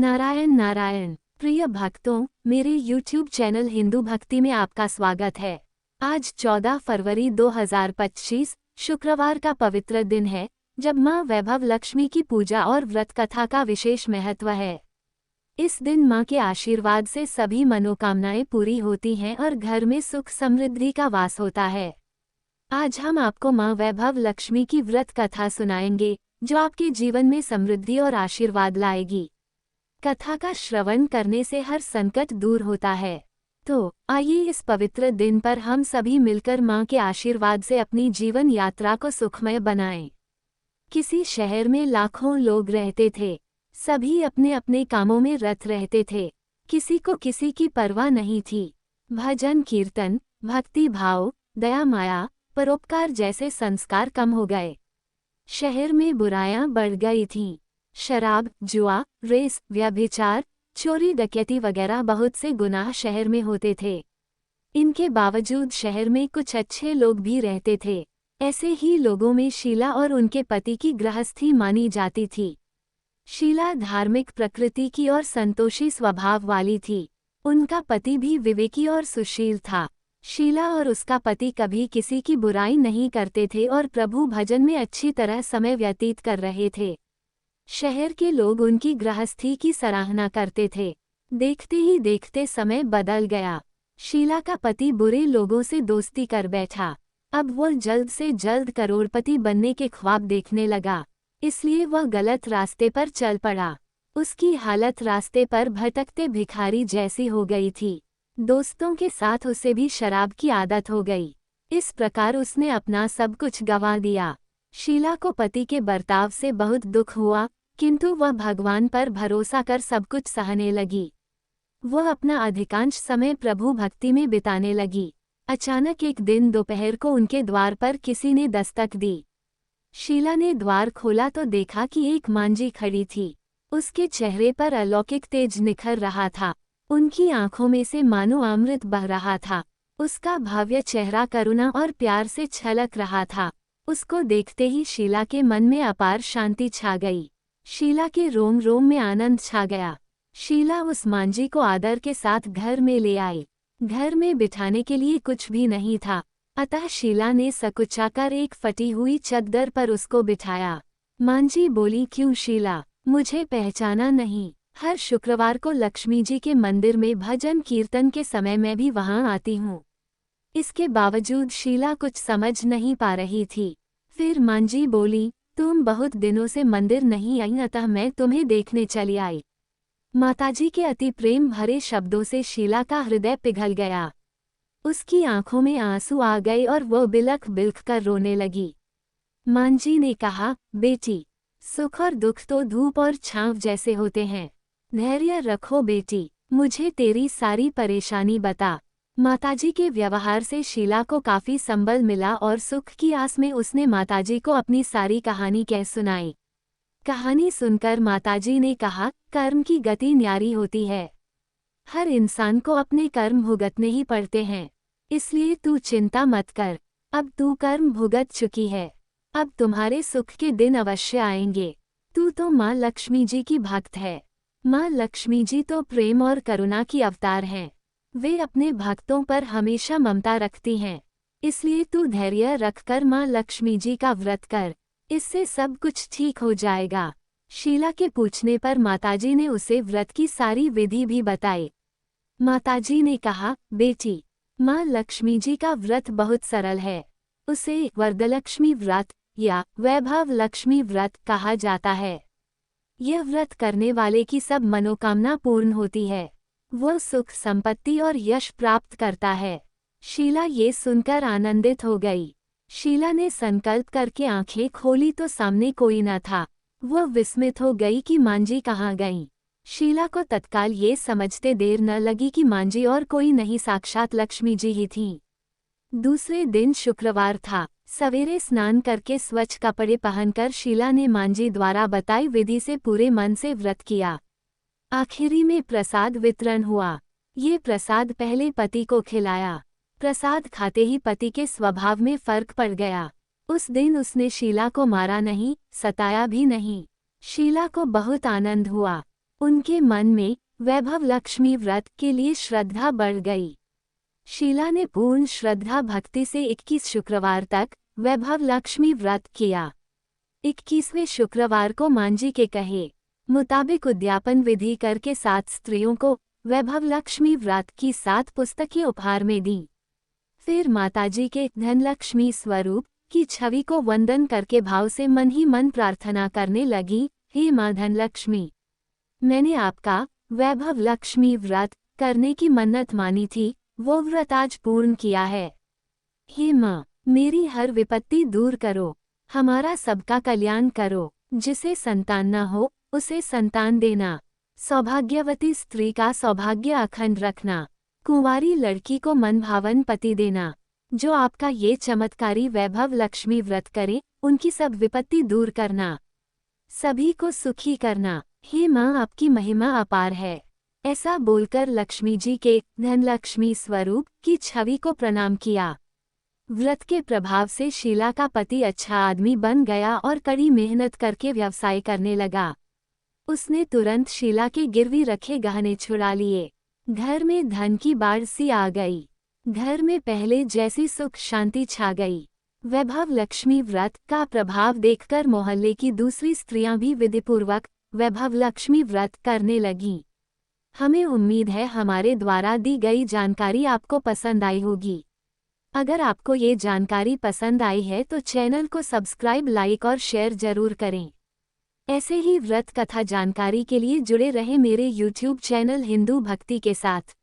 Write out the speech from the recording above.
नारायण नारायण। प्रिय भक्तों, मेरे YouTube चैनल हिंदू भक्ति में आपका स्वागत है। आज 14 फरवरी 2025 शुक्रवार का पवित्र दिन है, जब माँ वैभव लक्ष्मी की पूजा और व्रत कथा का विशेष महत्व है। इस दिन माँ के आशीर्वाद से सभी मनोकामनाएं पूरी होती हैं और घर में सुख समृद्धि का वास होता है। आज हम आपको माँ वैभव लक्ष्मी की व्रत कथा सुनाएंगे, जो आपके जीवन में समृद्धि और आशीर्वाद लाएगी। कथा का श्रवण करने से हर संकट दूर होता है। तो आइए इस पवित्र दिन पर हम सभी मिलकर माँ के आशीर्वाद से अपनी जीवन यात्रा को सुखमय बनाएं। किसी शहर में लाखों लोग रहते थे। सभी अपने अपने कामों में रत रहते थे। किसी को किसी की परवाह नहीं थी। भजन कीर्तन, भक्ति भाव, दया माया, परोपकार जैसे संस्कार कम हो गए। शहर में बुराइयां बढ़ गई थीं। शराब, जुआ, रेस, व्यभिचार, चोरी डकैती वगैरह बहुत से गुनाह शहर में होते थे। इनके बावजूद शहर में कुछ अच्छे लोग भी रहते थे। ऐसे ही लोगों में शीला और उनके पति की गृहस्थी मानी जाती थी। शीला धार्मिक प्रकृति की और संतोषी स्वभाव वाली थी। उनका पति भी विवेकी और सुशील था। शीला और उसका पति कभी किसी की बुराई नहीं करते थे और प्रभु भजन में अच्छी तरह समय व्यतीत कर रहे थे। शहर के लोग उनकी गृहस्थी की सराहना करते थे। देखते ही देखते समय बदल गया। शीला का पति बुरे लोगों से दोस्ती कर बैठा। अब वह जल्द से जल्द करोड़पति बनने के ख्वाब देखने लगा, इसलिए वह गलत रास्ते पर चल पड़ा। उसकी हालत रास्ते पर भटकते भिखारी जैसी हो गई थी। दोस्तों के साथ उसे भी शराब की आदत हो गई। इस प्रकार उसने अपना सब कुछ गंवा दिया। शीला को पति के बर्ताव से बहुत दुख हुआ, किंतु वह भगवान पर भरोसा कर सब कुछ सहने लगी। वह अपना अधिकांश समय प्रभु भक्ति में बिताने लगी। अचानक एक दिन दोपहर को उनके द्वार पर किसी ने दस्तक दी। शीला ने द्वार खोला तो देखा कि एक मांझी खड़ी थी। उसके चेहरे पर अलौकिक तेज निखर रहा था। उनकी आंखों में से मानो अमृत बह रहा था। उसका भव्य चेहरा करुणा और प्यार से छलक रहा था। उसको देखते ही शीला के मन में अपार शांति छा गई। शीला के रोम रोम में आनंद छा गया। शीला उस मांझी को आदर के साथ घर में ले आई। घर में बिठाने के लिए कुछ भी नहीं था, अतः शीला ने सकुचाकर एक फटी हुई चद्दर पर उसको बिठाया। मांझी बोली, क्यों शीला, मुझे पहचाना नहीं? हर शुक्रवार को लक्ष्मी जी के मंदिर में भजन कीर्तन के समय मैं भी वहां आती हूँ। इसके बावजूद शीला कुछ समझ नहीं पा रही थी। फिर मांझी बोली, तुम बहुत दिनों से मंदिर नहीं आई, अतः मैं तुम्हें देखने चली आई। माताजी के अति प्रेम भरे शब्दों से शीला का हृदय पिघल गया। उसकी आंखों में आंसू आ गए और वो बिलख बिलख कर रोने लगी। मांझी ने कहा, बेटी, सुख और दुख तो धूप और छांव जैसे होते हैं। धैर्य रखो बेटी, मुझे तेरी सारी परेशानी बता। माताजी के व्यवहार से शीला को काफी संबल मिला और सुख की आस में उसने माताजी को अपनी सारी कहानी कह सुनाई। कहानी सुनकर माताजी ने कहा, कर्म की गति न्यारी होती है। हर इंसान को अपने कर्म भुगतने ही पड़ते हैं, इसलिए तू चिंता मत कर। अब तू कर्म भुगत चुकी है, अब तुम्हारे सुख के दिन अवश्य आएंगे। तू तो माँ लक्ष्मी जी की भक्त है। माँ लक्ष्मी जी तो प्रेम और करुणा की अवतार हैं। वे अपने भक्तों पर हमेशा ममता रखती हैं। इसलिए तू धैर्य रखकर माँ लक्ष्मी जी का व्रत कर, इससे सब कुछ ठीक हो जाएगा। शीला के पूछने पर माताजी ने उसे व्रत की सारी विधि भी बताई। माताजी ने कहा, बेटी, माँ लक्ष्मी जी का व्रत बहुत सरल है। उसे वरदलक्ष्मी व्रत या वैभव लक्ष्मी व्रत कहा जाता है। यह व्रत करने वाले की सब मनोकामना पूर्ण होती है। वह सुख संपत्ति और यश प्राप्त करता है। शीला ये सुनकर आनंदित हो गई। शीला ने संकल्प करके आंखें खोली तो सामने कोई न था। वह विस्मित हो गई कि मांझी कहाँ गई। शीला को तत्काल ये समझते देर न लगी कि मांझी और कोई नहीं, साक्षात लक्ष्मी जी ही थीं। दूसरे दिन शुक्रवार था। सवेरे स्नान करके स्वच्छ कपड़े पहनकर शीला ने मांझी द्वारा बताई विधि से पूरे मन से व्रत किया। आखिरी में प्रसाद वितरण हुआ। ये प्रसाद पहले पति को खिलाया। प्रसाद खाते ही पति के स्वभाव में फर्क पड़ गया। उस दिन उसने शीला को मारा नहीं, सताया भी नहीं। शीला को बहुत आनंद हुआ। उनके मन में वैभव लक्ष्मी व्रत के लिए श्रद्धा बढ़ गई। शीला ने पूर्ण श्रद्धा भक्ति से 21 शुक्रवार तक वैभव लक्ष्मी व्रत किया। 21वें शुक्रवार को मांझी के कहे मुताबिक उद्यापन विधि करके 7 स्त्रियों को वैभव लक्ष्मी व्रत की 7 पुस्तकें उपहार में दी। फिर माताजी के धनलक्ष्मी स्वरूप की छवि को वंदन करके भाव से मन ही मन प्रार्थना करने लगी, हे माँ धनलक्ष्मी, मैंने आपका वैभव लक्ष्मी व्रत करने की मन्नत मानी थी, वो व्रत आज पूर्ण किया है। हे माँ, मेरी हर विपत्ति दूर करो, हमारा सबका कल्याण करो, जिसे संतान न हो उसे संतान देना, सौभाग्यवती स्त्री का सौभाग्य अखंड रखना, कुंवारी लड़की को मनभावन पति देना। जो आपका ये चमत्कारी वैभव लक्ष्मी व्रत करे उनकी सब विपत्ति दूर करना, सभी को सुखी करना। हे माँ, आपकी महिमा अपार है। ऐसा बोलकर लक्ष्मी जी के धनलक्ष्मी स्वरूप की छवि को प्रणाम किया। व्रत के प्रभाव से शीला का पति अच्छा आदमी बन गया और कड़ी मेहनत करके व्यवसाय करने लगा। उसने तुरंत शीला के गिरवी रखे गहने छुड़ा लिए। घर में धन की बाढ़ सी आ गई। घर में पहले जैसी सुख शांति छा गई। वैभव लक्ष्मी व्रत का प्रभाव देखकर मोहल्ले की दूसरी स्त्रियां भी विधिपूर्वक वैभव लक्ष्मी व्रत करने लगीं। हमें उम्मीद है हमारे द्वारा दी गई जानकारी आपको पसंद आई होगी। अगर आपको ये जानकारी पसंद आई है तो चैनल को सब्सक्राइब, लाइक और शेयर जरूर करें। ऐसे ही व्रत कथा जानकारी के लिए जुड़े रहे मेरे YouTube चैनल हिंदू भक्ति के साथ।